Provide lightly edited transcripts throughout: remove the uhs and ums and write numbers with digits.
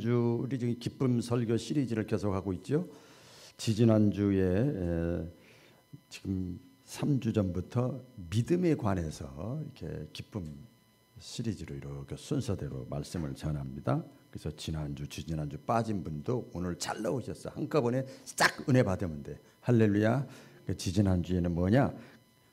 주 우리 지금 기쁨 설교 시리즈를 계속하고 있죠. 지지난주에 지금 3주 전부터 믿음에 관해서 이렇게 기쁨 시리즈로 이렇게 순서대로 말씀을 전합니다. 그래서 지난주, 지지난주 빠진 분도 오늘 잘 나오셨어요. 한꺼번에 싹 은혜 받으면 돼. 할렐루야. 지지난주에는 뭐냐?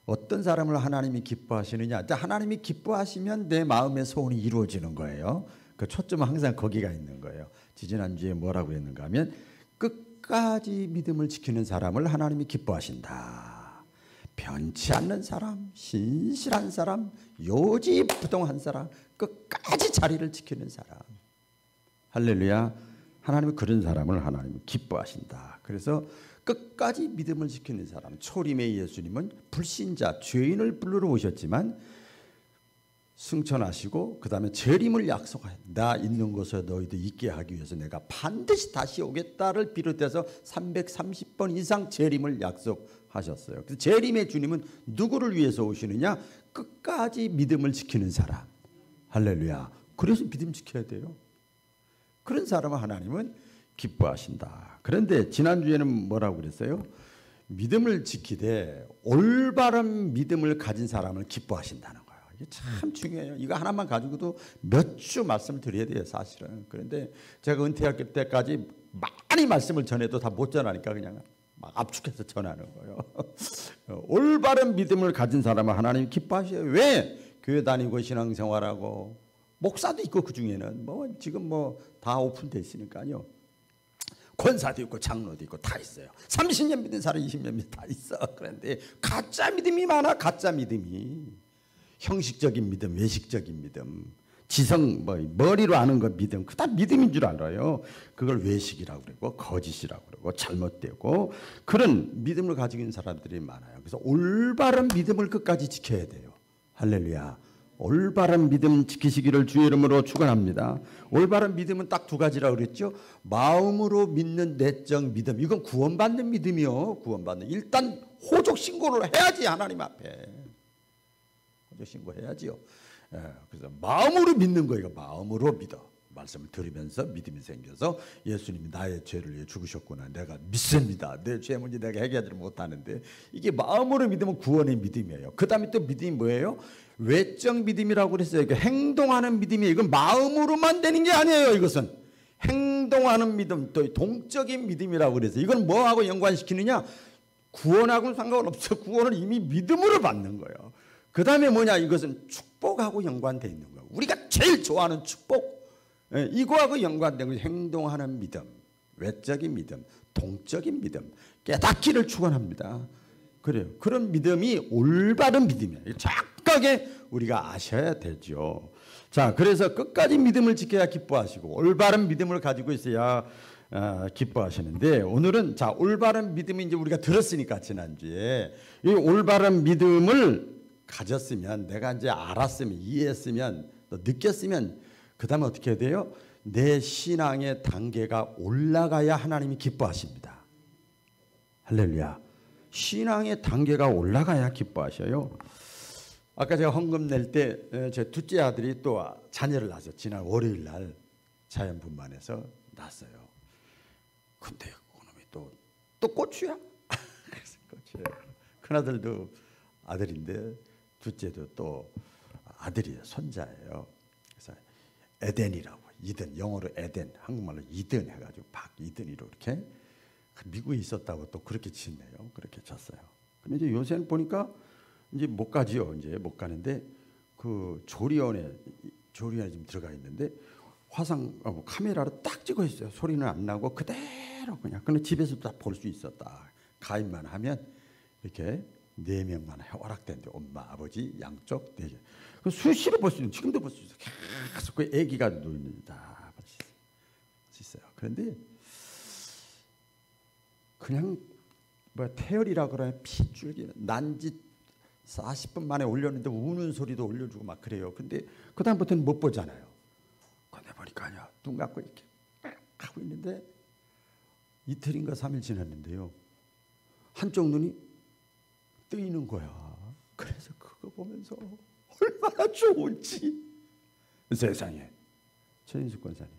어떤 사람을 하나님이 기뻐하시느냐? 하나님이 기뻐하시면 내 마음의 소원이 이루어지는 거예요. 그 초점은 항상 거기가 있는 거예요. 지지난주에 뭐라고 했는가 하면 끝까지 믿음을 지키는 사람을 하나님이 기뻐하신다. 변치 않는 사람, 신실한 사람, 요지부동한 사람, 끝까지 자리를 지키는 사람. 할렐루야. 하나님은 그런 사람을 하나님이 기뻐하신다. 그래서 끝까지 믿음을 지키는 사람, 초림의 예수님은 불신자, 죄인을 부르러 오셨지만 승천하시고 그 다음에 재림을 약속하여 나 있는 곳에 너희도 있게 하기 위해서 내가 반드시 다시 오겠다를 비롯해서 330번 이상 재림을 약속하셨어요. 그래서 재림의 주님은 누구를 위해서 오시느냐? 끝까지 믿음을 지키는 사람. 할렐루야. 그래서 믿음 지켜야 돼요. 그런 사람을 하나님은 기뻐하신다. 그런데 지난주에는 뭐라고 그랬어요? 믿음을 지키되 올바른 믿음을 가진 사람을 기뻐하신다는 거예요. 이게 참 중요해요. 이거 하나만 가지고도 몇 주 말씀을 드려야 돼요, 사실은. 그런데 제가 은퇴할 때까지 많이 말씀을 전해도 다 못 전하니까 그냥 막 압축해서 전하는 거예요. 올바른 믿음을 가진 사람을 하나님이 기뻐하셔요. 왜? 교회 다니고 신앙생활하고 목사도 있고 그 중에는 뭐 지금 뭐 다 오픈돼 있으니까요. 권사도 있고 장로도 있고 다 있어요. 30년 믿은 사람 20년 믿은 다 있어. 그런데 가짜 믿음이 많아. 가짜 믿음이. 형식적인 믿음, 외식적인 믿음, 지성 머리로 아는 거 믿음, 그 다 믿음인 줄 알아요. 그걸 외식이라고 그러고 거짓이라고 그러고 잘못되고 그런 믿음을 가지고 있는 사람들이 많아요. 그래서 올바른 믿음을 끝까지 지켜야 돼요. 할렐루야. 올바른 믿음 지키시기를 주의 이름으로 축원합니다. 올바른 믿음은 딱 두 가지라고 그랬죠. 마음으로 믿는 내적 믿음. 이건 구원받는 믿음이요. 구원받는. 일단 호적 신고를 해야지 하나님 앞에. 호적 신고해야지요. 그래서 마음으로 믿는 거예요. 마음으로 믿어. 말씀을 들으면서 믿음이 생겨서 예수님이 나의 죄를 위해 죽으셨구나. 내가 믿습니다. 내 죄 문제 내가 해결하지 못하는데 이게 마음으로 믿으면 구원의 믿음이에요. 그 다음에 또 믿음이 뭐예요? 외적 믿음이라고 그랬어요. 행동하는 믿음이에요. 이건 마음으로만 되는 게 아니에요. 이것은 행동하는 믿음, 또 동적인 믿음이라고 그랬어요. 이건 뭐하고 연관시키느냐? 구원하고는 상관없어. 구원을 이미 믿음으로 받는 거예요. 그 다음에 뭐냐? 이것은 축복하고 연관되어 있는 거예요. 우리가 제일 좋아하는 축복. 이거하고 연관된 것이 행동하는 믿음, 외적인 믿음, 동적인 믿음, 깨닫기를 축원합니다. 그래요. 그런 믿음이 올바른 믿음이에요. 정확하게 우리가 아셔야 되죠. 자, 그래서 끝까지 믿음을 지켜야 기뻐하시고 올바른 믿음을 가지고 있어야 기뻐하시는데 오늘은 자 올바른 믿음이 이제 우리가 들었으니까 지난주에 이 올바른 믿음을 가졌으면 내가 이제 알았으면 이해했으면 또 느꼈으면 그 다음에 어떻게 해야 돼요? 내 신앙의 단계가 올라가야 하나님이 기뻐하십니다. 할렐루야. 신앙의 단계가 올라가야 기뻐하셔요. 아까 제가 헌금 낼 때 제 둘째 아들이 또 자녀를 낳았어요. 지난 월요일 날 자연분만해서 낳았어요. 근데 그놈이 또 고추야? 그래서 고추예요. 큰아들도 아들인데 둘째도 또 아들이에요. 손자예요. 그래서 에덴이라고 이든 영어로 에덴 한국말로 이든 해가지고 박이든이로 이렇게 미국에 있었다고 또 그렇게 짓네요. 그렇게 졌어요. 근데 이제 요새는 보니까 이제 못 가지요. 이제 못 가는데 그 조리원에 지금 들어가 있는데 화상 카메라로 딱 찍어 있어요. 소리는 안 나고 그대로 그냥. 근데 집에서도 다 볼 수 있었다. 가입만 하면 이렇게 4명만 허락된대. 엄마, 아버지 양쪽 4개. 그 수시로 볼 수 있는, 지금도 볼 수 있어요. 계속 그 아기가 누워있는 다 볼 수 있어요. 그런데 그냥 태열이라 그러면 핏줄기 난지 40분 만에 올렸는데 우는 소리도 올려주고 막 그래요. 근데 그 다음부터는 못 보잖아요. 근데 보니까 아니야. 눈 감고 이렇게 하고 있는데 이틀인가 3일 지났는데요. 한쪽 눈이 뜨이는 거야. 그래서 그거 보면서 얼마나 좋은지 세상에. 최인숙 권사님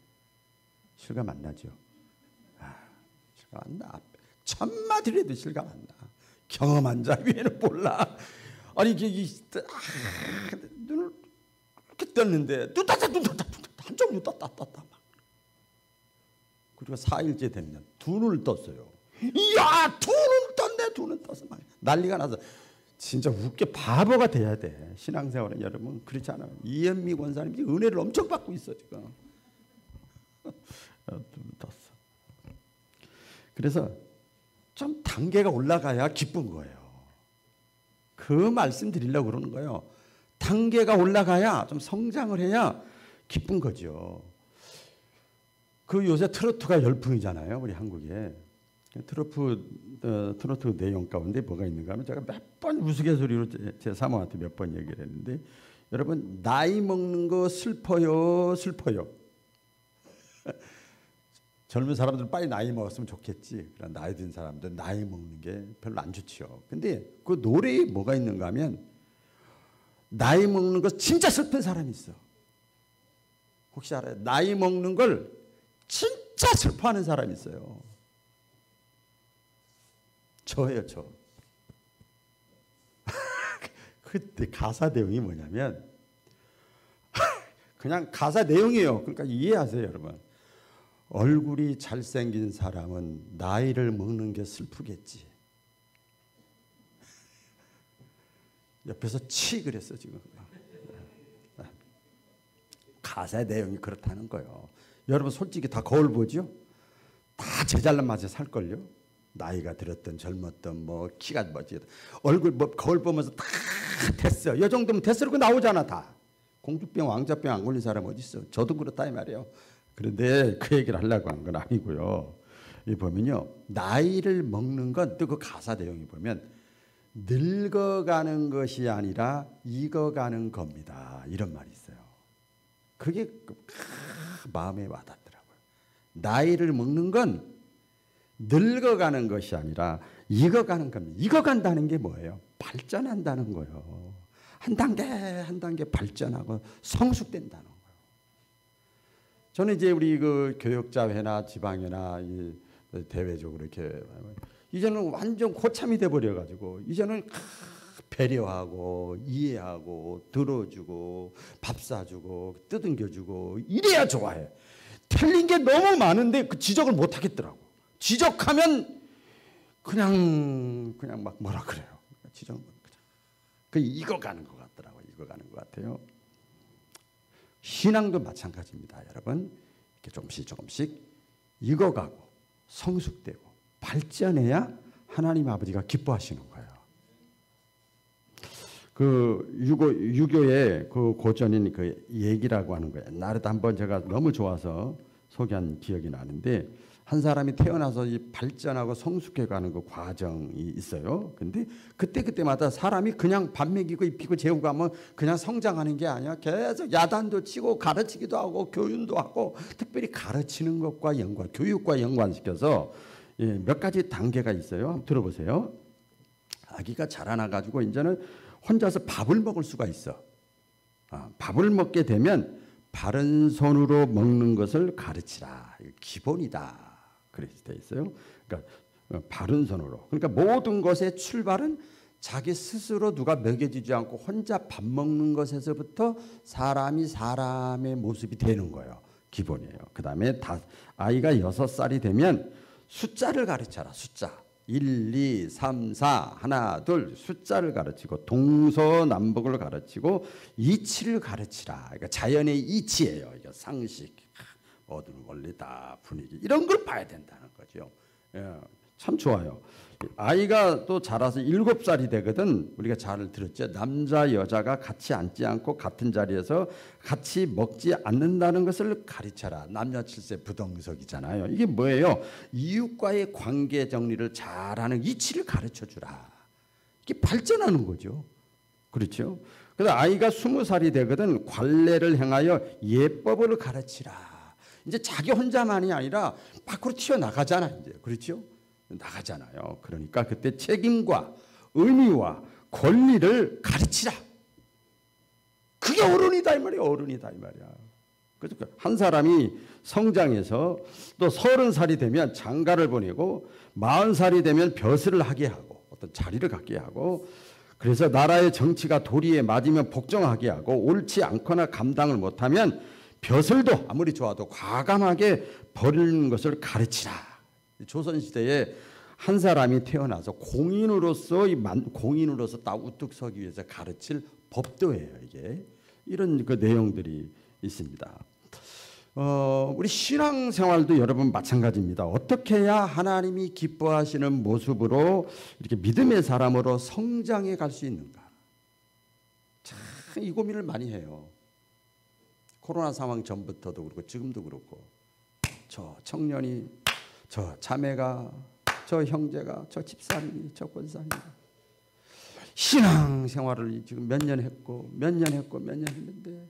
실감 안 나죠? 실감 안 나. 천마디라도 실감 안 나. 경험한 자 위에는 몰라. 아니 눈을 이렇게 떴는데 눈 떴다 한쪽 눈 떴다 그리고 4일째 되면 두 눈을 떴어요. 이야, 두 눈 떴네. 두 눈 떴어. 난리가 나서 진짜 웃겨 바보가 돼야 돼. 신앙생활은 여러분 그렇지 않아요. 이현미 권사님이 은혜를 엄청 받고 있어 지금. 떴어. 그래서 좀 단계가 올라가야 기쁜 거예요. 그 말씀 드리려고 그러는 거예요. 단계가 올라가야 좀 성장을 해야 기쁜 거죠. 그 요새 트로트가 열풍이잖아요. 우리 한국에. 트로트 내용 가운데 뭐가 있는가 하면 제가 몇 번 우스갯소리로 제 사모한테 몇 번 얘기를 했는데 여러분 나이 먹는 거 슬퍼요. 젊은 사람들은 빨리 나이 먹었으면 좋겠지. 그러나 나이 든 사람들 나이 먹는 게 별로 안 좋죠. 근데 그 노래에 뭐가 있는가 하면 나이 먹는 거 진짜 슬픈 사람이 있어. 혹시 알아요? 나이 먹는 걸 진짜 슬퍼하는 사람이 있어요. 저예요, 저. 그때 가사 내용이 뭐냐면 그냥 가사 내용이에요. 그러니까 이해하세요, 여러분. 얼굴이 잘생긴 사람은 나이를 먹는 게 슬프겠지. 옆에서 치 그랬어 지금. 가사 내용이 그렇다는 거예요. 여러분 솔직히 다 거울 보죠? 다 제 잘난 맛에 살걸요? 나이가 들었든 젊었든 뭐 키가 뭐지 얼굴 뭐 거울 보면서 다 됐어. 이 정도면 됐어. 그러고 나오잖아 다. 공주병 왕자병 안 걸린 사람 어디 있어? 저도 그렇다 이 말이에요. 그런데 그 얘기를 하려고 한 건 아니고요. 이 보면요. 나이를 먹는 건 또 그 가사 내용이 보면 늙어가는 것이 아니라 익어가는 겁니다. 이런 말이 있어요. 그게 마음에 와닿더라고요. 나이를 먹는 건 늙어가는 것이 아니라 익어가는 겁니다. 익어간다는 게 뭐예요? 발전한다는 거예요. 한 단계 한 단계 발전하고 성숙된다는 거예요. 저는 이제 우리 그 교역자회나 지방회나 이 대외적으로 이렇게 이제는 완전 고참이 돼 버려 가지고 이제는 배려하고 이해하고 들어주고 밥 사주고 뜯은겨주고 이래야 좋아해. 틀린 게 너무 많은데 그 지적을 못 하겠더라고. 지적하면 그냥 막 뭐라 그래요. 지적은 그냥 그 익어가는 것 같더라고. 익어가는 것 같아요. 신앙도 마찬가지입니다, 여러분. 이렇게 조금씩 익어가고 성숙되고 발전해야 하나님 아버지가 기뻐하시는 거예요. 그 유교의 그 고전인 그 얘기라고 하는 거예요. 옛날에도 한번 제가 너무 좋아서 소개한 기억이 나는데 한 사람이 태어나서 이 발전하고 성숙해가는 그 과정이 있어요. 근데 그때마다 사람이 그냥 밥 먹이고 입히고 재우고 하면 그냥 성장하는 게 아니야. 계속 야단도 치고 가르치기도 하고 교훈도 하고 특별히 가르치는 것과 교육과 연관시켜서 몇 가지 단계가 있어요. 한번 들어보세요. 아기가 자라나가지고 이제는 혼자서 밥을 먹을 수가 있어. 밥을 먹게 되면 바른 손으로 먹는 것을 가르치라. 기본이다. 그렇게 돼 있어요. 그러니까 바른 손으로. 그러니까 모든 것의 출발은 자기 스스로 누가 먹여주지 않고 혼자 밥 먹는 것에서부터 사람의 모습이 되는 거예요. 기본이에요. 그 다음에 아이가 6살이 되면 숫자를 가르쳐라. 숫자. 1, 2, 3, 4, 하나, 둘 숫자를 가르치고 동서남북을 가르치고 이치를 가르치라. 그러니까 자연의 이치예요. 이게 상식, 모든 원리다, 분위기 이런 걸 봐야 된다는 거죠. 참 좋아요. 아이가 또 자라서 7살이 되거든. 우리가 잘 들었죠. 남자 여자가 같이 앉지 않고 같은 자리에서 같이 먹지 않는다는 것을 가르쳐라. 남녀 칠세 부동석이잖아요. 이게 뭐예요? 이웃과의 관계 정리를 잘하는 이치를 가르쳐주라. 이게 발전하는 거죠. 그렇죠? 그래서 아이가 20살이 되거든. 관례를 행하여 예법을 가르치라. 이제 자기 혼자만이 아니라 밖으로 튀어나가잖아. 이제 그렇죠? 나가잖아요. 그러니까 그때 책임과 의미와 권리를 가르치라. 그게 어른이다 이 말이야. 어른이다 이 말이야. 그러니까 한 사람이 성장해서 또 30살이 되면 장가를 보내고 40살이 되면 벼슬을 하게 하고 어떤 자리를 갖게 하고 그래서 나라의 정치가 도리에 맞으면 복종하게 하고 옳지 않거나 감당을 못하면 벼슬도 아무리 좋아도 과감하게 버리는 것을 가르치라. 조선시대에 한 사람이 태어나서 공인으로서 딱 우뚝 서기 위해서 가르칠 법도예요. 이게 이런 그 내용들이 있습니다. 우리 신앙생활도 여러분 마찬가지입니다. 어떻게 해야 하나님이 기뻐하시는 모습으로 이렇게 믿음의 사람으로 성장해 갈 수 있는가? 참 이 고민을 많이 해요. 코로나 상황 전부터도 그렇고 지금도 그렇고 저 청년이, 저 자매가, 저 형제가, 저 집사님이, 저 권사님이 신앙생활을 지금 몇 년 했고 몇 년 했는데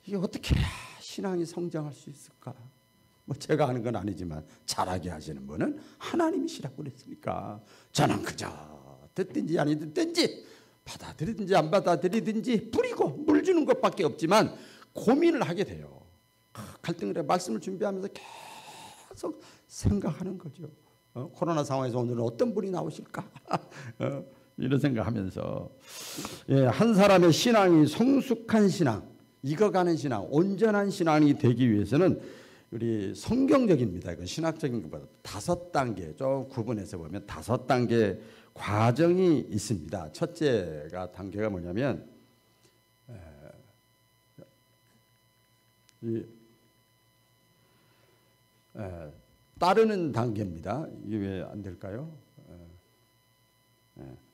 이게 어떻게 해야 신앙이 성장할 수 있을까? 뭐 제가 하는 건 아니지만 잘하게 하시는 분은 하나님이시라고 그랬으니까 저는 그저 듣든지 아니 듣든지 받아들이든지 안 받아들이든지 뿌리고 물 주는 것밖에 없지만 고민을 하게 돼요. 갈등을 해 말씀을 준비하면서 계속 생각하는 거죠. 코로나 상황에서 오늘은 어떤 분이 나오실까? 이런 생각하면서 한 사람의 신앙이 성숙한 신앙, 익어가는 신앙, 온전한 신앙이 되기 위해서는 우리 성경적입니다. 이건 신학적인 것보다 5단계, 좀 구분해서 보면 5단계 과정이 있습니다. 첫째가 단계가 뭐냐면 따르는 단계입니다. 이게 왜 안 될까요?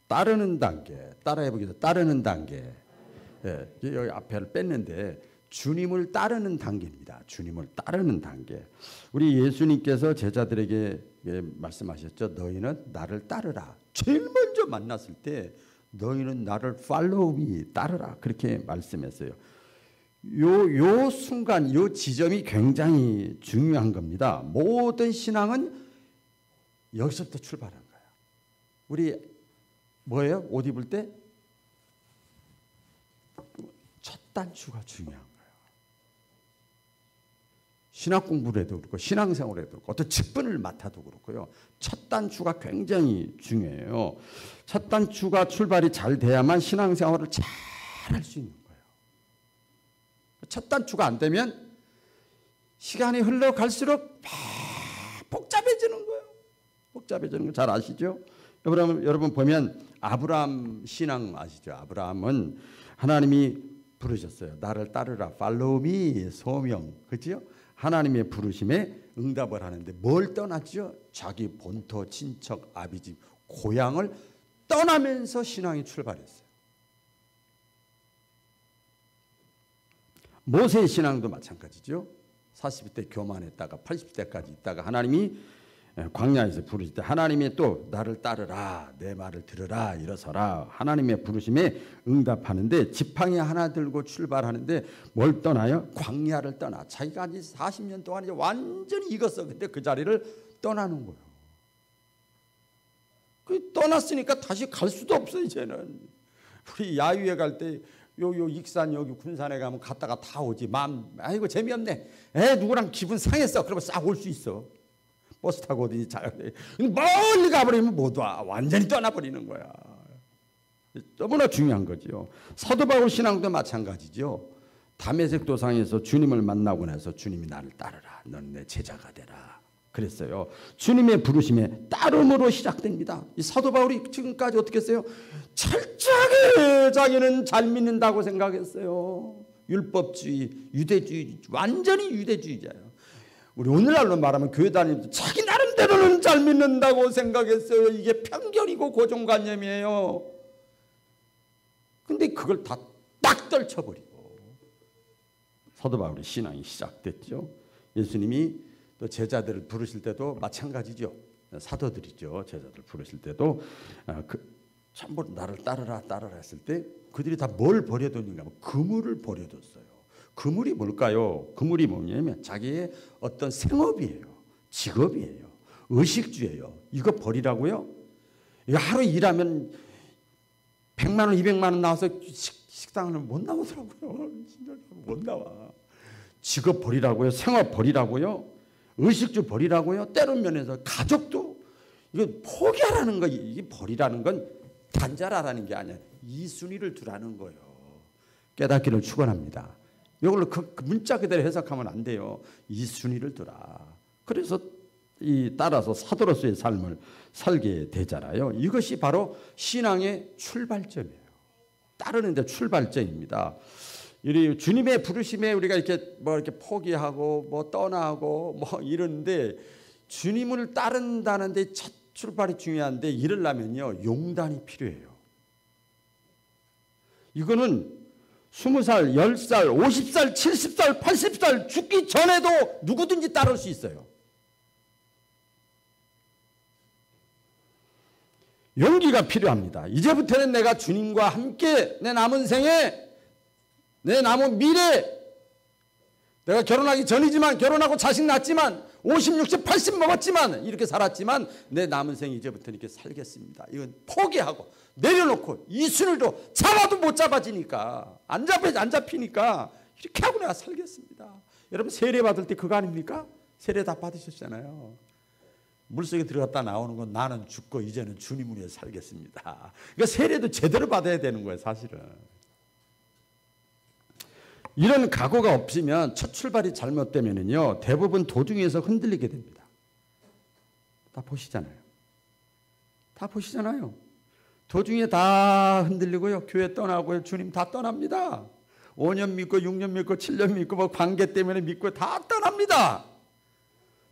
따르는 단계, 따라해보기도 따르는 단계. 여기 앞에를 뺐는데 주님을 따르는 단계입니다. 주님을 따르는 단계. 우리 예수님께서 제자들에게 말씀하셨죠. 너희는 나를 따르라. 제일 먼저 만났을 때 너희는 나를 follow me, 따르라. 그렇게 말씀했어요. 요 순간, 요 지점이 굉장히 중요한 겁니다. 모든 신앙은 여기서부터 출발한 거예요. 우리 뭐예요? 옷 입을 때 첫 단추가 중요한 거예요. 신학 공부를 해도 그렇고 신앙생활을 해도 그렇고 어떤 직분을 맡아도 그렇고요. 첫 단추가 굉장히 중요해요. 첫 단추가 출발이 잘 돼야만 신앙생활을 잘 할 수 있는 거예요. 첫 단추가 안 되면 시간이 흘러갈수록 복잡해지는 거예요. 복잡해지는 거 잘 아시죠? 여러분 보면 아브라함 신앙 아시죠? 아브라함은 하나님이 부르셨어요. 나를 따르라. Follow me. 소명. 그렇죠? 하나님의 부르심에 응답을 하는데 뭘 떠났죠? 자기 본토, 친척, 아비집, 고향을 떠나면서 신앙이 출발했어요. 모세의 신앙도 마찬가지죠. 40대 교만했다가 80대까지 있다가 하나님이 광야에서 부르실 때 하나님이 또 나를 따르라, 내 말을 들으라, 일어서라. 하나님의 부르심에 응답하는데 지팡이 하나 들고 출발하는데 뭘 떠나요? 광야를 떠나. 자기가 한 40년 동안 이제 완전히 익었어. 근데 그 자리를 떠나는 거예요. 그 떠났으니까 다시 갈 수도 없어 이제는. 우리 야유회 갈 때 요 익산 여기 군산에 가면 갔다가 다 오지. 아이고 재미없네. 누구랑 기분 상했어. 그러면 싹 올 수 있어. 버스 타고 어디 멀리 가버리면 못 와. 완전히 떠나버리는 거야. 너무나 중요한 거죠. 사도 바울 신앙도 마찬가지죠. 다메섹 도상에서 주님을 만나고 나서 주님이 나를 따르라. 너는 내 제자가 되라. 그랬어요. 주님의 부르심에 따름으로 시작됩니다. 이 사도 바울이 지금까지 어떻게 했어요? 철저하게 자기는 잘 믿는다고 생각했어요. 율법주의, 유대주의, 완전히 유대주의자예요. 우리 오늘날로 말하면 교회 다니면서 자기 나름대로는 잘 믿는다고 생각했어요. 이게 편견이고 고정관념이에요. 근데 그걸 다 딱 떨쳐버리고 사도 바울의 신앙이 시작됐죠. 예수님이 또 제자들을 부르실 때도 마찬가지죠. 사도들이죠. 제자들 부르실 때도 전부 나를 따르라 했을 때 그들이 다 뭘 버려뒀는가 하면 그물을 버려뒀어요. 그물이 뭘까요? 그물이 뭐냐면 자기의 어떤 생업이에요. 직업이에요. 의식주예요. 이거 버리라고요? 이거 하루 일하면 100만 원, 200만 원 나와서 식당을 못 나오더라고요. 진짜 못 나와. 직업 버리라고요? 생업 버리라고요? 의식주 버리라고요? 때론 면에서 가족도 이거 포기하라는 거, 이게 버리라는 건 단절하라는 게 아니야. 이 순위를 두라는 거예요. 깨닫기를 축원합니다. 이걸로 그 문자 그대로 해석하면 안 돼요. 이 순위를 두라. 그래서 따라서 사도로서의 삶을 살게 되잖아요. 이것이 바로 신앙의 출발점이에요. 따르는데 출발점입니다. 주님의 부르심에 우리가 이렇게 포기하고 떠나고 이러는데 주님을 따른다는데 첫 출발이 중요한데 이러려면요 용단이 필요해요. 이거는 20살, 10살, 50살, 70살, 80살 죽기 전에도 누구든지 따를 수 있어요. 용기가 필요합니다. 이제부터는 내가 주님과 함께 내 남은 생에, 내 남은 미래, 내가 결혼하기 전이지만 결혼하고 자식 낳았지만 50, 60, 80 먹었지만 이렇게 살았지만 내 남은 생 이제부터 이렇게 살겠습니다. 이건 포기하고 내려놓고 이 순위도 잡아도 못 잡아지니까 안 잡히니까 이렇게 하고 내가 살겠습니다. 여러분 세례 받을 때 그거 아닙니까? 세례 다 받으셨잖아요. 물속에 들어갔다 나오는 건 나는 죽고 이제는 주님을 위해 살겠습니다. 그러니까 세례도 제대로 받아야 되는 거예요, 사실은. 이런 각오가 없으면 첫 출발이 잘못되면요 대부분 도중에서 흔들리게 됩니다. 다 보시잖아요. 도중에 다 흔들리고요. 교회 떠나고요. 주님 다 떠납니다. 5년 믿고 6년 믿고 7년 믿고 관계 때문에 믿고 다 떠납니다.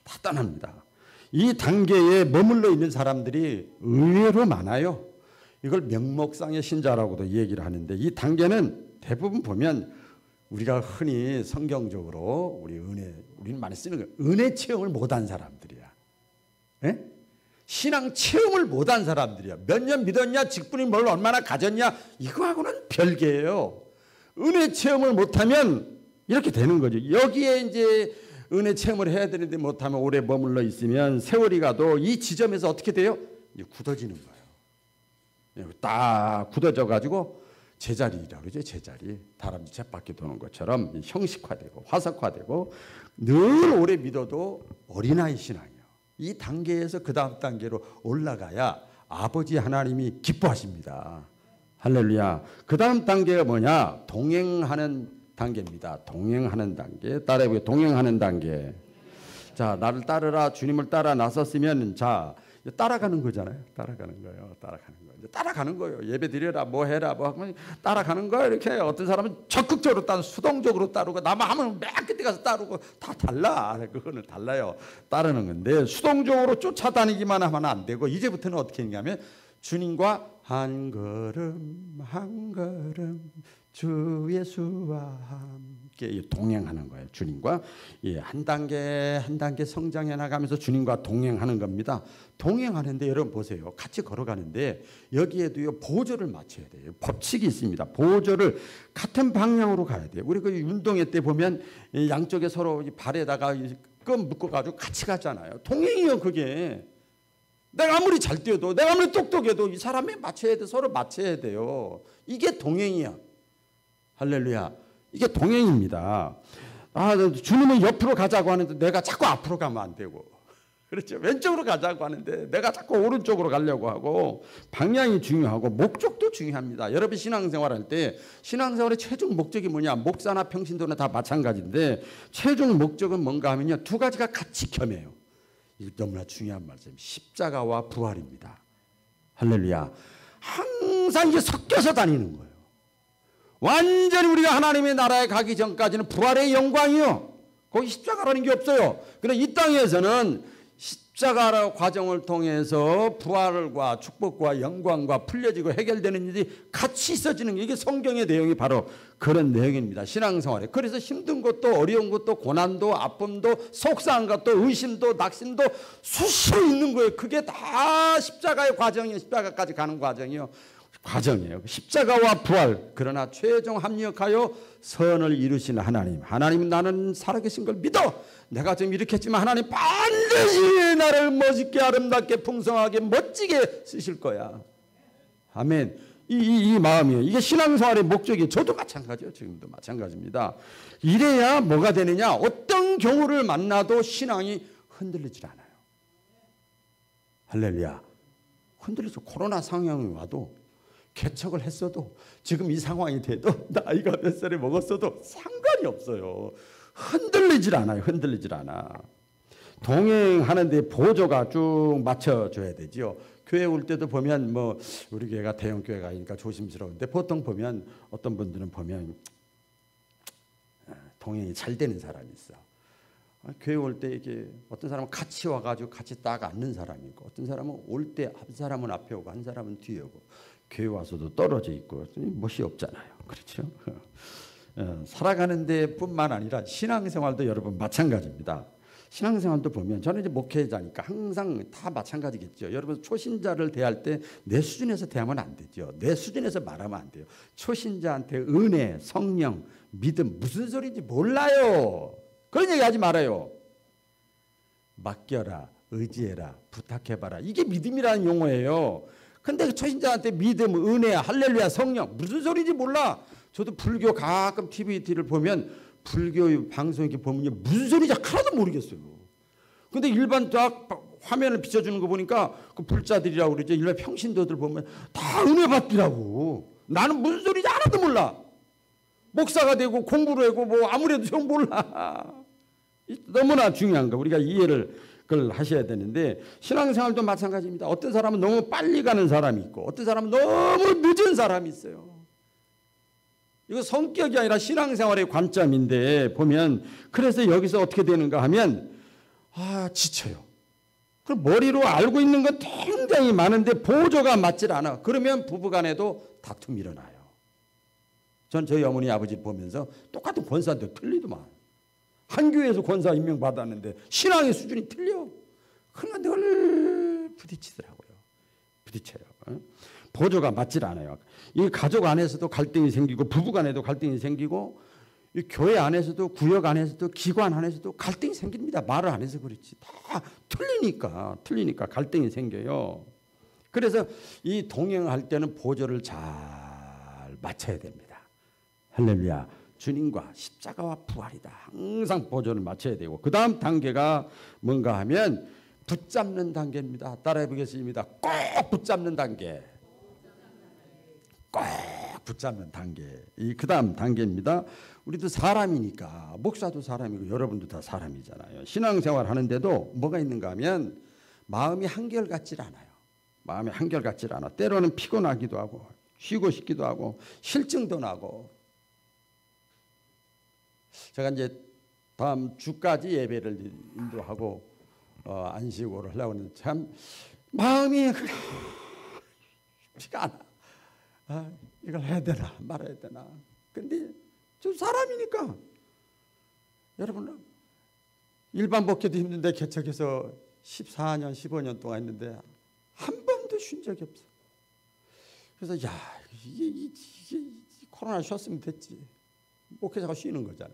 다 떠납니다. 이 단계에 머물러 있는 사람들이 의외로 많아요. 이걸 명목상의 신자라고도 얘기를 하는데 이 단계는 대부분 보면 우리가 흔히 성경적으로 우리는 많이 쓰는 거예요. 은혜 체험을 못한 사람들이야. 에? 신앙 체험을 못한 사람들이야. 몇 년 믿었냐, 직분이 뭘 얼마나 가졌냐, 이거하고는 별개예요. 은혜 체험을 못하면 이렇게 되는 거죠. 여기에 이제 은혜 체험을 해야 되는데 못하면 오래 머물러 있으면 세월이 가도 이 지점에서 어떻게 돼요? 이제 굳어지는 거예요. 딱 굳어져 가지고 제자리라고 그러죠. 제자리. 다람쥐 쳇바퀴 도는 것처럼 형식화되고 화석화되고 늘 오래 믿어도 어린아이 신앙이에요. 이 단계에서 그 다음 단계로 올라가야 아버지 하나님이 기뻐하십니다. 할렐루야. 그 다음 단계가 뭐냐? 동행하는 단계입니다. 동행하는 단계. 따라해보세요. 동행하는 단계. 자, 나를 따르라. 주님을 따라 나섰으면 자, 따라가는 거잖아요. 따라가는 거예요. 따라가는 거예요. 예배 드려라, 뭐 해라, 뭐 하면 따라가는 거예요. 이렇게 어떤 사람은 적극적으로 따르고 수동적으로 따르고 나만 하면 맨 끝에 가서 따르고 다 달라. 그거는 달라요. 따르는 건데 수동적으로 쫓아다니기만 하면 안 되고 이제부터는 어떻게 했냐면 주님과 한 걸음 한 걸음 주 예수와 함께 동행하는 거예요. 주님과 한 단계 한 단계 성장해 나가면서 주님과 동행하는 겁니다. 동행하는데 여러분 보세요. 같이 걸어가는데 여기에도요 보조를 맞춰야 돼요. 법칙이 있습니다. 보조를 같은 방향으로 가야 돼요. 우리 그 운동회 때 보면 양쪽에 서로 발에다가 끈 묶어가지고 같이 가잖아요. 동행이요 그게. 내가 아무리 잘 뛰어도 내가 아무리 똑똑해도 이 사람이 맞춰야 돼. 서로 맞춰야 돼요. 이게 동행이야. 할렐루야. 이게 동행입니다. 주님은 옆으로 가자고 하는데 내가 자꾸 앞으로 가면 안 되고 그렇죠. 왼쪽으로 가자고 하는데 내가 자꾸 오른쪽으로 가려고 하고 방향이 중요하고 목적도 중요합니다. 여러분 신앙생활할 때 신앙생활의 최종 목적이 뭐냐? 목사나 평신도나 다 마찬가지인데 최종 목적은 뭔가 하면요. 두 가지가 같이 겸해요. 이거 너무나 중요한 말씀. 십자가와 부활입니다. 할렐루야. 항상 이게 섞여서 다니는 거예요. 완전히 우리가 하나님의 나라에 가기 전까지는 부활의 영광이요. 거기 십자가라는 게 없어요. 그런데 이 땅에서는 십자가 과정을 통해서 부활과 축복과 영광과 풀려지고 해결되는 일이 같이 있어지는 게 이게 성경의 내용이 바로 그런 내용입니다. 신앙생활에. 그래서 힘든 것도 어려운 것도 고난도 아픔도 속상한 것도 의심도 낙심도 수시로 있는 거예요. 그게 다 십자가의 과정이에요. 십자가까지 가는 과정이요. 십자가와 부활. 그러나 최종 합력하여 선을 이루시는 하나님. 하나님은 나는 살아계신 걸 믿어. 내가 지금 이렇게 했지만 하나님 반드시 나를 멋있게 아름답게 풍성하게 멋지게 쓰실 거야. 아멘. 이 마음이에요. 이게 신앙생활의 목적이에요. 저도 마찬가지예요. 지금도 마찬가지입니다. 이래야 뭐가 되느냐? 어떤 경우를 만나도 신앙이 흔들리질 않아요. 할렐루야. 흔들리죠. 코로나 상황이 와도 개척을 했어도 지금 이 상황이 돼도 나이가 몇 살에 먹었어도 상관이 없어요. 흔들리질 않아요. 흔들리질 않아. 동행하는데 보조가 쭉 맞춰줘야 되죠. 교회 올 때도 보면 뭐 우리 교회가 대형 교회가 아니니까 조심스러운데 보통 보면 어떤 분들은 보면 동행이 잘 되는 사람이 있어. 교회 올 때 이게 어떤 사람은 같이 와가지고 같이 딱 앉는 사람이 있고 어떤 사람은 올 때 한 사람은 앞에 오고 한 사람은 뒤에 오고 교회 와서도 떨어져 있고 멋이 없잖아요. 그렇죠? 살아가는 데뿐만 아니라 신앙생활도 여러분 마찬가지입니다. 신앙생활도 보면 저는 이제 목회자니까 항상 다 마찬가지겠죠. 여러분 초신자를 대할 때 내 수준에서 대하면 안 되죠. 내 수준에서 말하면 안 돼요. 초신자한테 은혜, 성령, 믿음 무슨 소리인지 몰라요. 그런 얘기 하지 말아요. 맡겨라, 의지해라, 부탁해봐라. 이게 믿음이라는 용어예요. 근데 초신자한테 믿음, 은혜, 할렐루야, 성령 무슨 소리인지 몰라. 저도 불교 가끔 TV를 보면 불교 방송 이렇게 보면 무슨 소리인지 하나도 모르겠어요. 근데 일반 딱 화면을 비춰주는 거 보니까 그 불자들이라고 그러죠. 일반 평신도들 보면 다 은혜 받더라고. 나는 무슨 소리인지 하나도 몰라. 목사가 되고 공부를 하고 뭐 아무래도 좀 몰라. 너무나 중요한 거 우리가 이해를 그걸 하셔야 되는데 신앙생활도 마찬가지입니다. 어떤 사람은 너무 빨리 가는 사람이 있고 어떤 사람은 너무 늦은 사람이 있어요. 이거 성격이 아니라 신앙생활의 관점인데 보면 그래서 여기서 어떻게 되는가 하면 지쳐요. 그럼 머리로 알고 있는 건 굉장히 많은데 보조가 맞질 않아. 그러면 부부간에도 다툼이 일어나요. 전 저희 어머니 아버지를 보면서 똑같은 권사인데 틀리더만. 한 교회에서 권사 임명받았는데 신앙의 수준이 틀려. 그러나 늘 부딪히더라고요. 부딪혀요. 보조가 맞질 않아요. 이 가족 안에서도 갈등이 생기고 부부간에도 갈등이 생기고 이 교회 안에서도 구역 안에서도 기관 안에서도 갈등이 생깁니다. 말을 안 해서 그렇지. 다 틀리니까 갈등이 생겨요. 그래서 이 동행할 때는 보조를 잘 맞춰야 됩니다. 할렐루야. 주님과 십자가와 부활이다. 항상 보조를 맞춰야 되고 그 다음 단계가 뭔가 하면 붙잡는 단계입니다. 따라해 보겠습니다. 꼭 붙잡는 단계. 꼭 붙잡는 단계. 이 그 다음 단계입니다. 우리도 사람이니까 목사도 사람이고 여러분도 다 사람이잖아요. 신앙생활 하는데도 뭐가 있는가 하면 마음이 한결같질 않아요. 마음이 한결같질 않아. 때로는 피곤하기도 하고 쉬고 싶기도 하고 실증도 나고. 제가 이제 다음 주까지 예배를 인도하고 안식오를 하려고 하는데 참 마음이 쉽지가 않아. 이걸 해야 되나 말아야 되나. 근데 저 사람이니까. 여러분 일반 목회도 힘든데 개척해서 14년 15년 동안 했는데 한 번도 쉰 적이 없어. 그래서 이게 코로나 쉬었으면 됐지. 목회자가 쉬는 거잖아.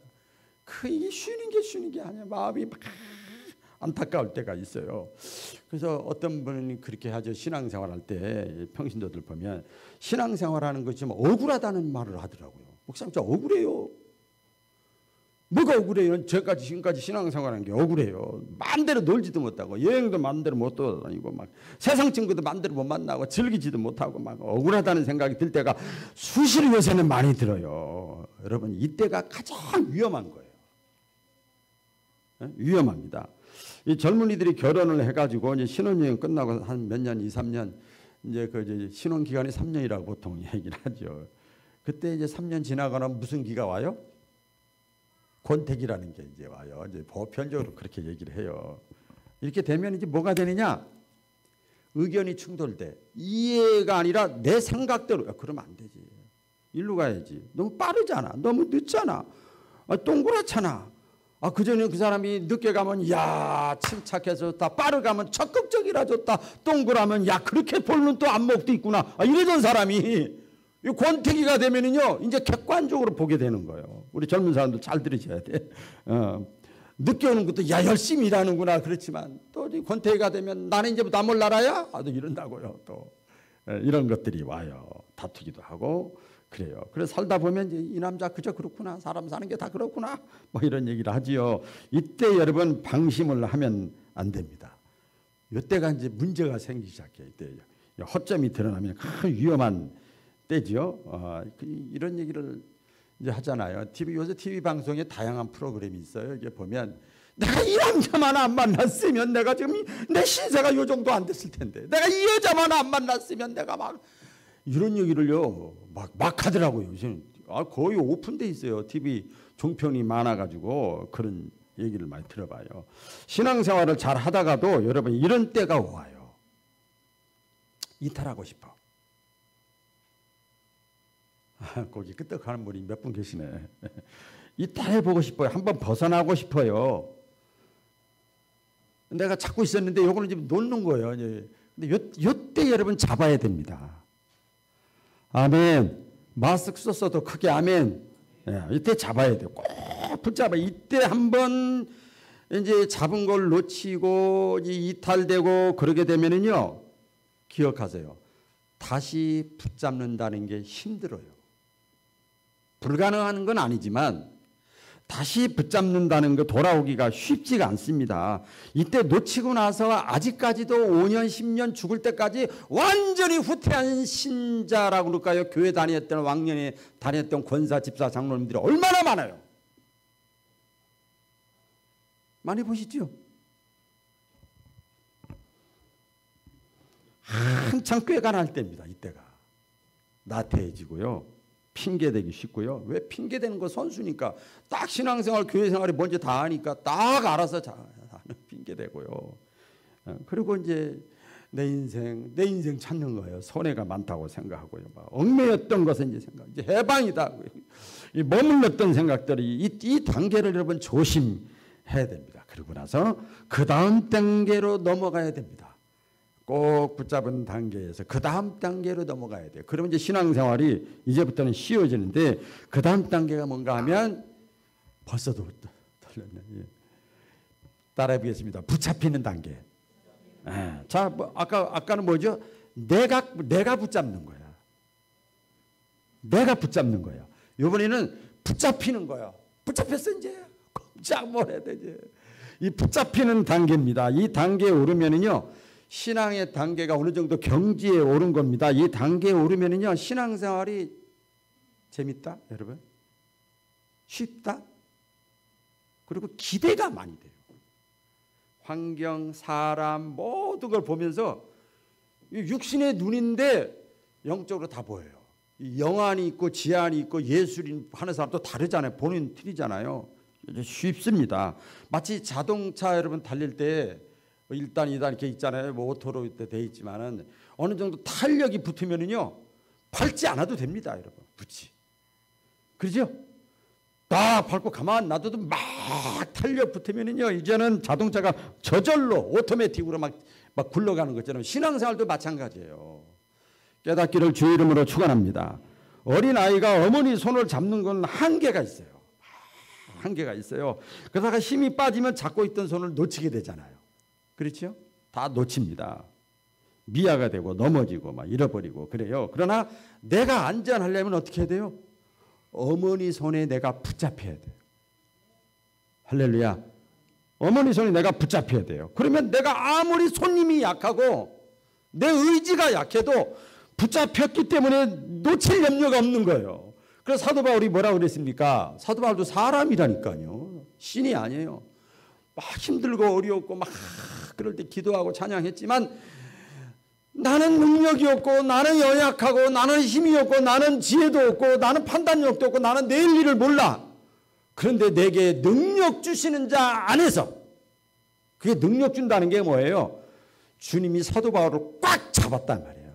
이게 쉬는 게 아니야. 마음이 막 안타까울 때가 있어요. 그래서 어떤 분이 그렇게 하죠. 신앙생활할 때 평신도들 보면 신앙생활하는 것이 좀 억울하다는 말을 하더라고요. 목사님 저 억울해요. 뭐가 억울해요? 지금까지 신앙생활하는 게 억울해요. 마음대로 놀지도 못하고 여행도 마음대로 못 돌아다니고 막 세상 친구도 마음대로 못 만나고 즐기지도 못하고 막 억울하다는 생각이 들 때가 수시로 요새는 많이 들어요. 여러분 이때가 가장 위험한 거예요. 위험합니다. 이 젊은이들이 결혼을 해가지고 이제 신혼여행 끝나고 한 몇 년, 2, 3년 이제 신혼 기간이 3년이라고 보통 얘기를 하죠. 그때 이제 3년 지나거나 무슨 기가 와요? 권태기라는 게 이제 와요. 이제 보편적으로 그렇게 얘기를 해요. 이렇게 되면 이제 뭐가 되느냐? 의견이 충돌돼. 이해가 아니라 내 생각대로. 그러면 안 되지. 일로 가야지. 너무 빠르잖아. 너무 늦잖아. 동그랗잖아. 그전에 그 사람이 늦게 가면 침착해서 좋다. 빠르게 가면 적극적이라 좋다. 동그라면 그렇게 볼는 또 안목도 있구나. 이러던 사람이 이 권태기가 되면은요 이제 객관적으로 보게 되는 거예요. 우리 젊은 사람들 잘 들으셔야 돼. 늦게 오는 것도 열심히 일하는구나. 그렇지만 또 권태기가 되면 나는 이제부터 안 몰라라야? 또 이런다고요. 또 이런 것들이 와요. 다투기도 하고 그래요. 그래서 살다 보면 이제 이 남자 그저 그렇구나, 사람 사는 게 다 그렇구나, 뭐 이런 얘기를 하지요. 이때 여러분 방심을 하면 안 됩니다. 이때가 이제 문제가 생기기 시작해요. 이때 허점이 드러나면 큰 위험한 때지요. 이런 얘기를 이제 하잖아요. 요새 TV 방송에 다양한 프로그램이 있어요. 이게 보면 내가 이 남자만 안 만났으면 내가 지금 내 신세가 요 정도 안 됐을 텐데, 내가 이 여자만 안 만났으면 내가 막 이런 얘기를요 막 하더라고요. 거의 오픈돼 있어요. TV 종편이 많아가지고 그런 얘기를 많이 들어봐요. 신앙생활을 잘 하다가도 여러분 이런 때가 와요. 이탈하고 싶어. 거기 끄떡하는 분이 몇 분 계시네. 이탈해보고 싶어요. 한번 벗어나고 싶어요. 내가 찾고 있었는데 요거는 지금 놓는 거예요. 근데 요때 여러분 잡아야 됩니다. 아멘. 마스크 썼어도 크게 아멘. 이때 잡아야 돼요. 꼭 붙잡아. 이때 한번 이제 잡은 걸 놓치고 이탈되고 그러게 되면은요, 기억하세요. 다시 붙잡는다는 게 힘들어요. 불가능한 건 아니지만 다시 붙잡는다는 거 돌아오기가 쉽지가 않습니다. 이때 놓치고 나서 아직까지도 5년 10년 죽을 때까지 완전히 후퇴한 신자라고 그럴까요? 교회 다녔던 왕년에 다녔던 권사 집사 장로님들이 얼마나 많아요. 많이 보시죠? 한창 꾀가 날 때입니다. 이때가 나태해지고요, 핑계대기 쉽고요. 왜 핑계대는 거? 선수니까 딱 신앙생활 교회생활이 뭔지 다 아니까 딱 알아서 나는 핑계대고요. 그리고 이제 내 인생 찾는 거예요. 손해가 많다고 생각하고요. 막 얽매였던 것은 이제 해방이다. 이 머물렀던 생각들이 이 단계를 여러분 조심해야 됩니다. 그리고 나서 그 다음 단계로 넘어가야 됩니다. 꼭 붙잡은 단계에서 그 다음 단계로 넘어가야 돼요. 그러면 이제 신앙생활이 이제부터는 쉬워지는데, 그 다음 단계가 뭔가 하면 벌써도 떨렸네. 따라해 보겠습니다. 붙잡히는 단계. 자, 아까는 뭐죠? 내가 붙잡는 거야. 내가 붙잡는 거야. 이번에는 붙잡히는 거야. 붙잡혔어 이제. 꼼짝 뭘 해야 되지? 이 붙잡히는 단계입니다. 이 단계에 오르면은요, 신앙의 단계가 어느 정도 경지에 오른 겁니다. 이 단계에 오르면은요, 신앙생활이 재밌다, 여러분. 쉽다. 그리고 기대가 많이 돼요. 환경, 사람 모든 걸 보면서 육신의 눈인데 영적으로 다 보여요. 영안이 있고 지안이 있고 예술이 하는 사람도 다르잖아요. 보는 틀리잖아요. 쉽습니다. 마치 자동차 여러분 달릴 때 1단, 2단 이렇게 있잖아요. 뭐 오토로 돼 있지만은 어느 정도 탄력이 붙으면은요, 밟지 않아도 됩니다, 여러분. 붙지. 그렇죠? 딱 밟고 가만 놔둬도 막 탄력 붙으면은요, 이제는 자동차가 저절로 오토매틱으로 막 굴러가는 것처럼 신앙생활도 마찬가지예요. 깨닫기를 주의 이름으로 축원합니다. 어린 아이가 어머니 손을 잡는 건 한계가 있어요. 한계가 있어요. 그러다가 힘이 빠지면 잡고 있던 손을 놓치게 되잖아요. 그렇죠? 다 놓칩니다. 미아가 되고 넘어지고 막 잃어버리고 그래요. 그러나 내가 안전하려면 어떻게 해야 돼요? 어머니 손에 내가 붙잡혀야 돼요. 할렐루야. 어머니 손에 내가 붙잡혀야 돼요. 그러면 내가 아무리 손님이 약하고 내 의지가 약해도 붙잡혔기 때문에 놓칠 염려가 없는 거예요. 그래서 사도 바울이 뭐라고 그랬습니까? 사도 바울도 사람이라니까요. 신이 아니에요. 막 힘들고 어려웠고 막 그럴 때 기도하고 찬양했지만, 나는 능력이 없고 나는 연약하고 나는 힘이 없고 나는 지혜도 없고 나는 판단력도 없고 나는 내일 일을 몰라. 그런데 내게 능력 주시는 자 안에서, 그게 능력 준다는 게 뭐예요? 주님이 사도 바울을 꽉 잡았단 말이에요.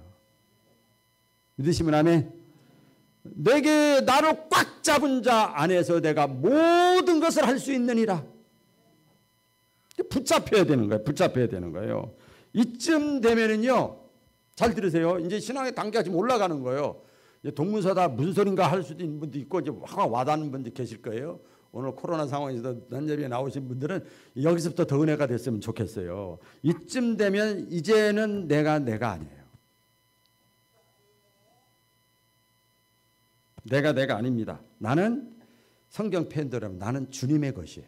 믿으시면 아멘. 내게 나를 꽉 잡은 자 안에서 내가 모든 것을 할 수 있느니라. 붙잡혀야 되는 거예요. 붙잡혀야 되는 거예요. 이쯤 되면은요, 잘 들으세요. 이제 신앙의 단계가 지금 올라가는 거예요. 동문서다 무슨 소린가 할 수도 있는 분도 있고, 이제 확 와닿는 분도 계실 거예요. 오늘 코로나 상황에서 난잡이에 나오신 분들은 여기서부터 더 은혜가 됐으면 좋겠어요. 이쯤 되면 이제는 내가 아니에요. 내가 아닙니다. 나는 성경 팬들 여러분, 나는 주님의 것이에요.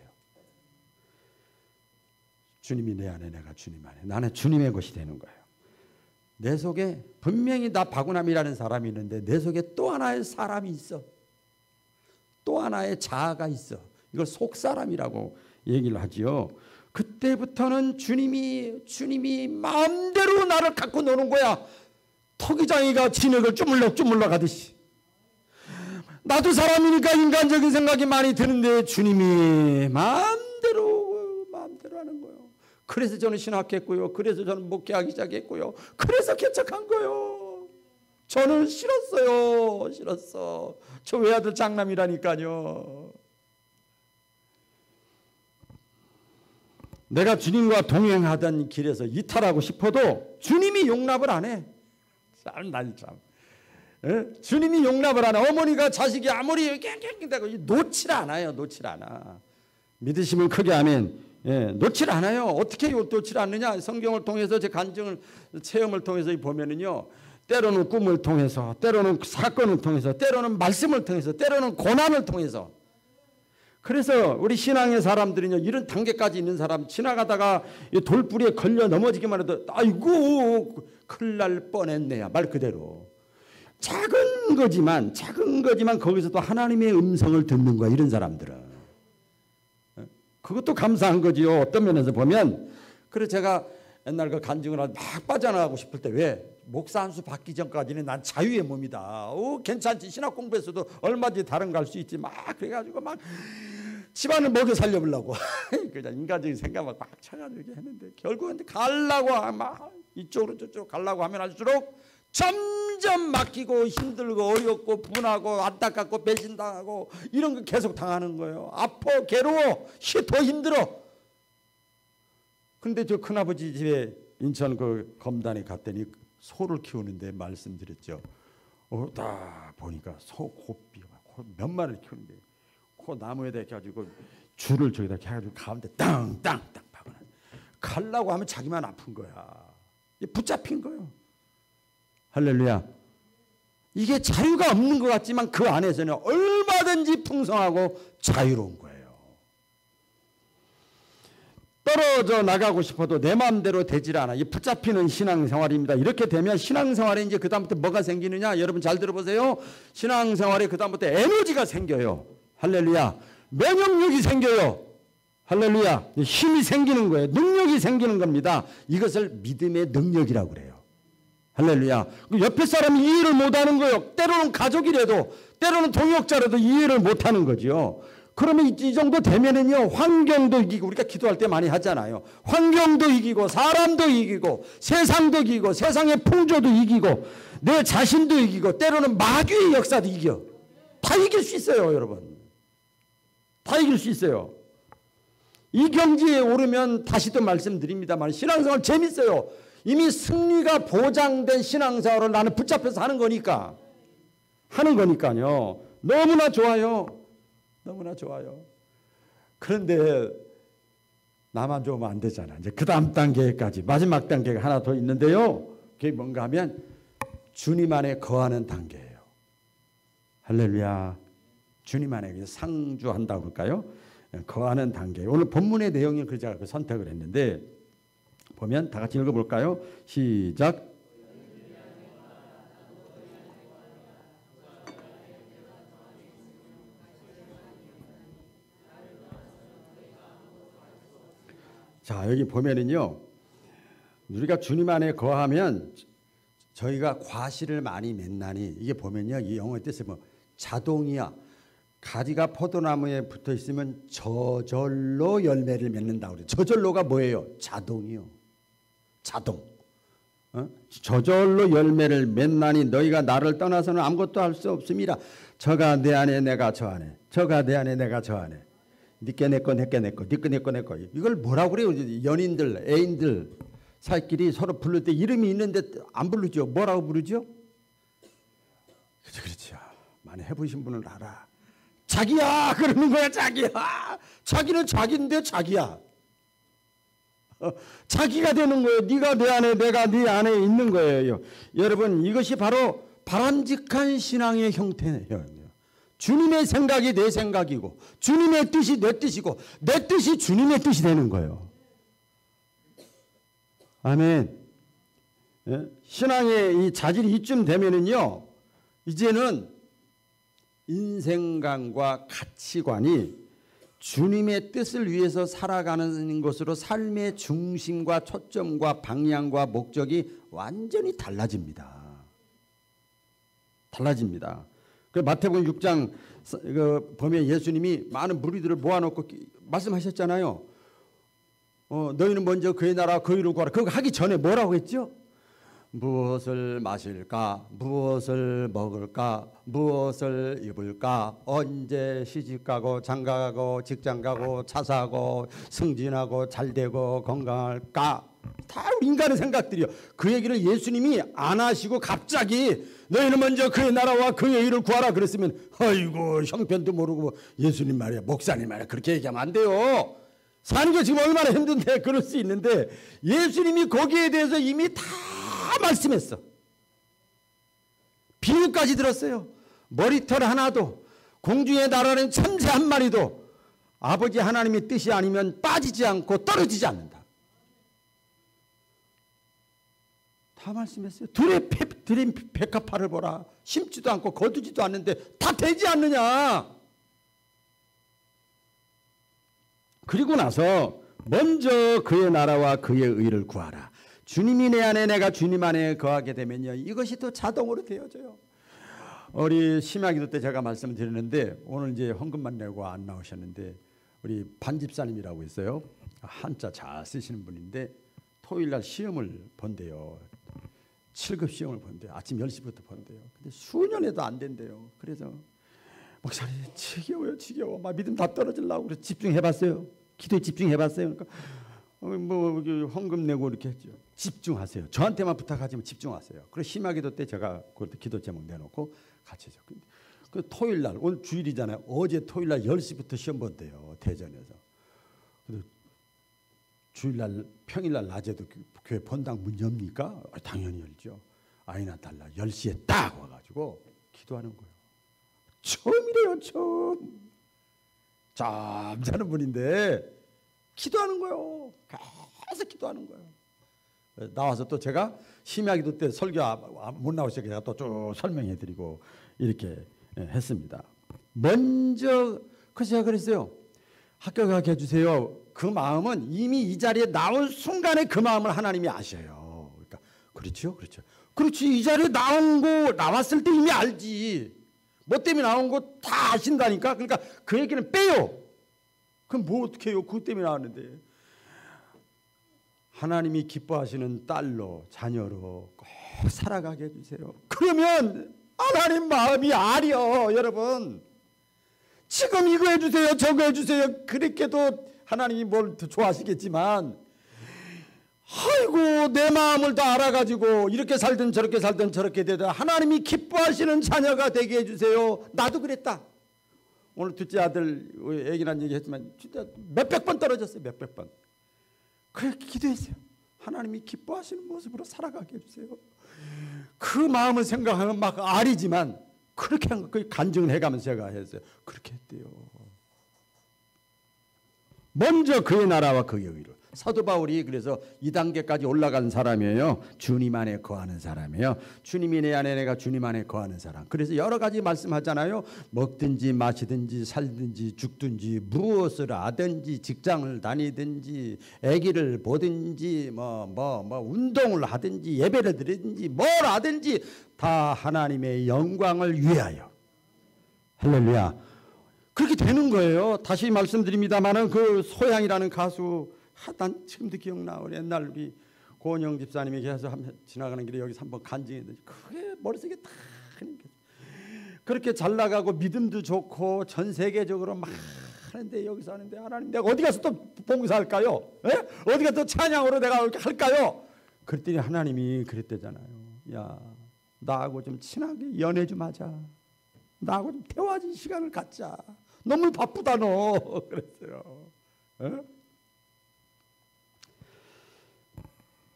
주님이 내 안에, 내가 주님 안에. 나는 주님의 것이 되는 거예요. 내 속에 분명히 나 박우남이라는 사람이 있는데 내 속에 또 하나의 사람이 있어. 또 하나의 자아가 있어. 이걸 속사람이라고 얘기를 하지요. 그때부터는 주님이 마음대로 나를 갖고 노는 거야. 토기장이가 진흙을 주물럭 하듯이. 나도 사람이니까 인간적인 생각이 많이 드는데 주님이 마음대로 하는 거예요. 그래서 저는 신학했고요. 그래서 저는 목회하기 시작했고요. 그래서 개척한 거예요. 저는 싫었어. 저 외아들 장남이라니까요. 내가 주님과 동행하던 길에서 이탈하고 싶어도 주님이 용납을 안 해. 참. 주님이 용납을 안 해. 어머니가 자식이 아무리 깽깽대고 놓질 않아요. 믿으시면 크게 아멘. 놓질 않아요. 어떻게 놓질 않느냐? 성경을 통해서 제 간증을 체험을 통해서 보면은요. 때로는 꿈을 통해서, 때로는 사건을 통해서, 때로는 말씀을 통해서, 때로는 고난을 통해서. 그래서 우리 신앙의 사람들은요, 이런 단계까지 있는 사람 지나가다가 돌뿌리에 걸려 넘어지기만 해도 아이고 큰일 날 뻔했네야 말 그대로. 작은 거지만 거기서도 하나님의 음성을 듣는 거야. 이런 사람들은. 그것도 감사한 거지요. 어떤 면에서 보면. 그래서 제가 옛날 그 간증을 막 빠져나가고 싶을 때 왜? 목사 한 수 받기 전까지는 난 자유의 몸이다. 괜찮지. 신학 공부에서도 얼마든지 다른 거 할 수 있지. 막 그래가지고 막 집안을 먹여 살려보려고 그냥 인간적인 생각만 막 쳐가지고 했는데 결국은 가려고 막 이쪽으로 저쪽으로 가려고 하면 할수록 점점 막히고 힘들고 어렵고 분하고 안타깝고 배신당하고 이런 거 계속 당하는 거예요. 아파 괴로워 더 힘들어. 근데 저 큰아버지 집에 인천 그 검단에 갔더니 소를 키우는데 말씀드렸죠. 다 보니까 소 곱비가 몇 마리를 키우는데 그 나무에다 해가지고 줄을 저기다 해가지고 가운데 땅땅땅 박아놔. 가려고 하면 자기만 아픈 거야. 붙잡힌 거예요. 할렐루야. 이게 자유가 없는 것 같지만 그 안에서는 얼마든지 풍성하고 자유로운 거예요. 떨어져 나가고 싶어도 내 마음대로 되질 않아. 이 붙잡히는 신앙생활입니다. 이렇게 되면 신앙생활에 이제 그 다음부터 뭐가 생기느냐? 여러분 잘 들어보세요. 신앙생활에 그 다음부터 에너지가 생겨요. 할렐루야. 면역력이 생겨요. 할렐루야. 힘이 생기는 거예요. 능력이 생기는 겁니다. 이것을 믿음의 능력이라고 그래요. 할렐루야. 옆에 사람이 이해를 못하는 거예요. 때로는 가족이라도, 때로는 동역자라도 이해를 못하는 거죠. 그러면 이 정도 되면은요, 환경도 이기고, 우리가 기도할 때 많이 하잖아요. 환경도 이기고, 사람도 이기고, 세상도 이기고, 세상의 풍조도 이기고, 내 자신도 이기고, 때로는 마귀의 역사도 이겨. 다 이길 수 있어요, 여러분. 다 이길 수 있어요. 이 경지에 오르면 다시 또 말씀드립니다만, 신앙생활 재밌어요. 이미 승리가 보장된 신앙생활을 나는 붙잡혀서 하는 거니까요. 너무나 좋아요. 너무나 좋아요. 그런데 나만 좋으면 안 되잖아. 이제 그 다음 단계까지 마지막 단계가 하나 더 있는데요. 그게 뭔가 하면 주님 안에 거하는 단계예요. 할렐루야. 주님 안에 상주한다고 할까요? 거하는 단계. 오늘 본문의 내용이 그래서 제가 선택을 했는데 보면 다 같이 읽어볼까요? 시작. 자, 여기 보면은요, 우리가 주님 안에 거하면 저희가 과실을 많이 맺나니, 이게 보면요, 이 영어의 뜻이 뭐 자동이야. 가지가 포도나무에 붙어 있으면 저절로 열매를 맺는다고 그래요. 저절로가 뭐예요? 자동이요. 자동. 저절로 열매를 맺나니 너희가 나를 떠나서는 아무것도 할 수 없습니다. 저가 내 안에 내가 저 안에, 저가 내 안에 내가 저 안에. 니께 내꺼 내께 내꺼 니께 내꺼 내꺼. 이걸 뭐라고 그래요? 연인들 애인들 사이끼리 서로 부를 때 이름이 있는데 안 부르죠. 뭐라고 부르죠? 그렇죠. 많이 해보신 분은 알아. 자기야 그러는 거야. 자기야. 자기는 자기인데 자기야. 자기가 되는 거예요. 네가 내 안에 내가 네 안에 있는 거예요. 여러분 이것이 바로 바람직한 신앙의 형태예요. 주님의 생각이 내 생각이고 주님의 뜻이 내 뜻이고 내 뜻이 주님의 뜻이 되는 거예요. 아멘. 신앙의 이 자질이 이쯤 되면은요, 이제는 인생관과 가치관이 주님의 뜻을 위해서 살아가는 것으로 삶의 중심과 초점과 방향과 목적이 완전히 달라집니다. 달라집니다. 그 마태복음 6장 보면 예수님이 많은 무리들을 모아놓고 말씀하셨잖아요. 너희는 먼저 그의 나라와 그의 의를 구하라. 그거 하기 전에 뭐라고 했죠? 무엇을 마실까? 무엇을 먹을까? 무엇을 입을까? 언제 시집가고 장가가고 직장가고 차 사고 승진하고 잘되고 건강할까? 다 인간의 생각들이요. 그 얘기를 예수님이 안 하시고 갑자기 너희는 먼저 그의 나라와 그의 의를 구하라 그랬으면 아이고 형편도 모르고 예수님 말이야 목사님 말이야 그렇게 얘기하면 안 돼요. 사는 게 지금 얼마나 힘든데 그럴 수 있는데 예수님이 거기에 대해서 이미 다 말씀했어. 비유까지 들었어요. 머리털 하나도 공중에 날아다니는 참새 한 마리도 아버지 하나님의 뜻이 아니면 빠지지 않고 떨어지지 않는다. 다 말씀했어요. 들의 백합화를 보라. 심지도 않고 거두지도 않는데 다 되지 않느냐. 그리고 나서 먼저 그의 나라와 그의 의를 구하라. 주님이 내 안에 내가 주님 안에 거하게 되면요. 이것이 또 자동으로 되어져요. 우리 심야기도 때 제가 말씀드렸는데 오늘 이제 헌금만 내고 안 나오셨는데 우리 반집사님이라고 있어요. 한자 잘 쓰시는 분인데 토요일 날 시험을 본대요. 7급 시험을 본대요. 아침 10시부터 본대요. 근데 수년에도 안 된대요. 그래서 목사님 지겨워요. 막 믿음 다 떨어지려고 그래서 집중해봤어요. 기도에 집중해봤어요. 그러니까 뭐 헌금 내고 이렇게 했죠. 집중하세요. 저한테만 부탁하지만 집중하세요. 그래서 심야기도 때 제가 그때 기도 제목 내놓고 같이 했죠. 그 토요일 날 오늘 주일이잖아요. 어제 토요일 날 10시부터 시험 본대요. 대전에서. 근데 주일 날 평일 날 낮에도 교회 본당 문 엽니까? 당연히 열죠. 아이나 달라 10시에 딱 와가지고 기도하는 거예요. 처음이래요. 처음. 잠자는 분인데 기도하는 거예요. 계속 기도하는 거예요. 나와서 또 제가 심야기도 때 설교 못 나오시니까 제가 또 쭉 설명해드리고 이렇게 했습니다. 먼저 그래서 제가 그랬어요. 합격하게 해주세요. 그 마음은 이미 이 자리에 나온 순간에 그 마음을 하나님이 아셔요. 그러니까 그렇죠. 그렇지. 이 자리에 나왔을 때 이미 알지. 뭐 때문에 나온 거 다 아신다니까. 그러니까 그 얘기는 빼요. 그럼 뭐 어떻게 해요? 그것 때문에 나왔는데. 하나님이 기뻐하시는 딸로 자녀로 꼭 살아가게 해주세요. 그러면 하나님 마음이 아려. 여러분 지금 이거 해주세요 저거 해주세요 그렇게도 하나님이 뭘 더 좋아하시겠지만 아이고 내 마음을 다 알아가지고 이렇게 살든 저렇게 되든 하나님이 기뻐하시는 자녀가 되게 해주세요. 나도 그랬다. 오늘 둘째 아들 애기란 얘기했지만 진짜 몇백 번 떨어졌어요. 몇백 번. 그렇게 기도했어요. 하나님이 기뻐하시는 모습으로 살아가게 해주세요. 그 마음을 생각하면 막 아리지만 그렇게 한 거 간증을 해가면서 제가 했어요. 그렇게 했대요. 먼저 그의 나라와 그의 의를. 사도 바울이 그래서 2단계까지 올라간 사람이에요. 주님 안에 거하는 사람이에요. 주님이 내 안에 내가 주님 안에 거하는 사람. 그래서 여러 가지 말씀하잖아요. 먹든지 마시든지 살든지 죽든지 무엇을 하든지 직장을 다니든지 아기를 보든지 뭐 운동을 하든지 예배를 드리든지 뭘 하든지 다 하나님의 영광을 위하여. 할렐루야. 그렇게 되는 거예요. 다시 말씀드립니다마는 그 소양이라는 가수 난 지금도 기억나. 옛날 우리 고은영 집사님이 계속 지나가는 길에 여기서 한번 간증했는데 그게 머릿속에 다 그렇게 잘 나가고 믿음도 좋고 전 세계적으로 막 하는데 여기서 하는데 하나님 내가 어디 가서 또 봉사할까요? 에? 어디 가서 또 찬양으로 내가 이렇게 할까요? 그랬더니 하나님이 그랬대잖아요. 야 나하고 좀 친하게 연애 좀 하자. 나하고 좀 대화하는 시간을 갖자. 너무 바쁘다 너. 그랬어요. 에?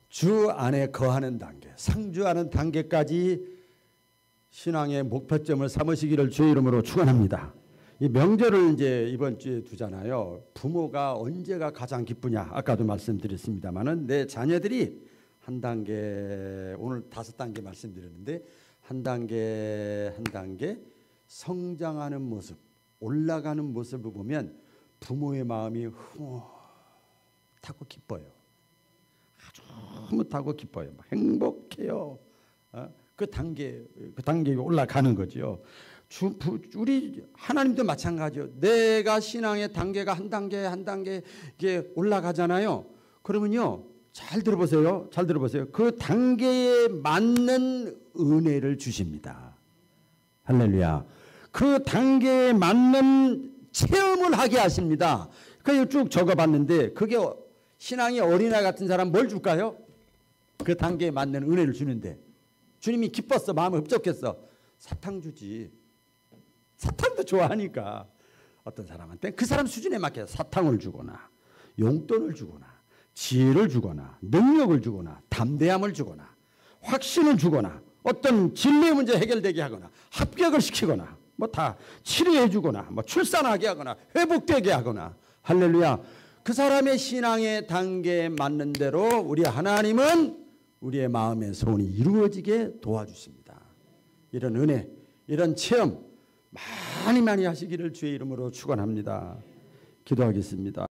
주 안에 거하는 단계, 상주하는 단계까지 신앙의 목표점을 삼으시기를 주의 이름으로 축원합니다. 이 명절을 이제 이번 주에 두잖아요. 부모가 언제가 가장 기쁘냐? 아까도 말씀드렸습니다만은 내 자녀들이 한 단계, 오늘 5단계 말씀드렸는데 한 단계 한 단계 성장하는 모습, 올라가는 모습을 보면 부모의 마음이 흐뭇하고 기뻐요. 아주 흐뭇하고 기뻐요. 행복해요. 그 단계에 올라가는 거죠. 우리 하나님도 마찬가지요. 내가 신앙의 단계가 한 단계 한 단계 이게 올라가잖아요. 그러면요, 잘 들어보세요. 잘 들어보세요. 그 단계에 맞는 은혜를 주십니다. 할렐루야. 그 단계에 맞는 체험을 하게 하십니다. 그래서 쭉 적어봤는데 그게 신앙이 어린아이 같은 사람 뭘 줄까요? 그 단계에 맞는 은혜를 주는데 주님이 기뻤어. 마음을 흡족했어. 사탕 주지. 사탕도 좋아하니까 어떤 사람한테 그 사람 수준에 맞게 사탕을 주거나 용돈을 주거나 지혜를 주거나 능력을 주거나 담대함을 주거나 확신을 주거나 어떤 진로의 문제 해결되게 하거나 합격을 시키거나 뭐 다 치료해 주거나 뭐 출산하게 하거나 회복되게 하거나 할렐루야. 그 사람의 신앙의 단계에 맞는 대로 우리 하나님은 우리의 마음의 소원이 이루어지게 도와주십니다. 이런 은혜, 이런 체험 많이 하시기를 주의 이름으로 축원합니다. 기도하겠습니다.